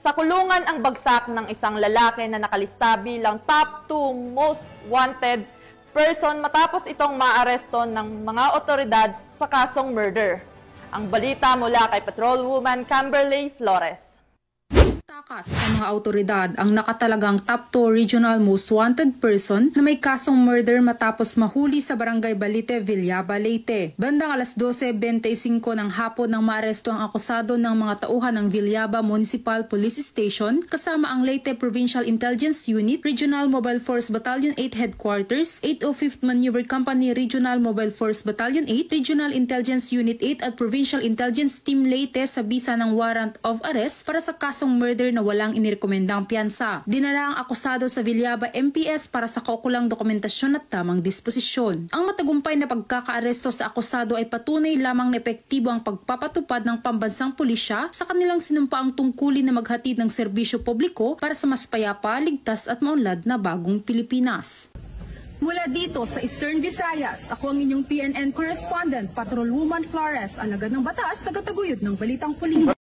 Sa kulungan ang bagsak ng isang lalaki na nakalista bilang top 2 most wanted person matapos itong maaresto ng mga otoridad sa kasong murder. Ang balita mula kay Patrolwoman Camberley Flores. Takas sa mga autoridad ang nakatalagang top 2 regional most wanted person na may kasong murder matapos mahuli sa Barangay Balite, Villaba, Leyte. Bandang alas 12:25 ng hapon nang maaresto ang akusado ng mga tauhan ng Villaba Municipal Police Station kasama ang Leyte Provincial Intelligence Unit, Regional Mobile Force Battalion 8 Headquarters, 805th Maneuver Company, Regional Mobile Force Battalion 8, Regional Intelligence Unit 8 at Provincial Intelligence Team Leyte sa bisa ng warrant of arrest para sa kasong murder na walang inirekomendang piyansa. Dinala ang akusado sa Villaba MPS para sa kaukulang dokumentasyon at tamang disposisyon. Ang matagumpay na pagkakaaresto sa akusado ay patunay lamang na epektibo ang pagpapatupad ng pambansang pulisya sa kanilang sinumpaang tungkulin na maghatid ng serbisyo publiko para sa mas payapa, ligtas at maunlad na bagong Pilipinas. Mula dito sa Eastern Visayas, ako ang inyong PNN correspondent, Patrolwoman Flores, alagad ng batas, tagataguyod ng balitang pulis.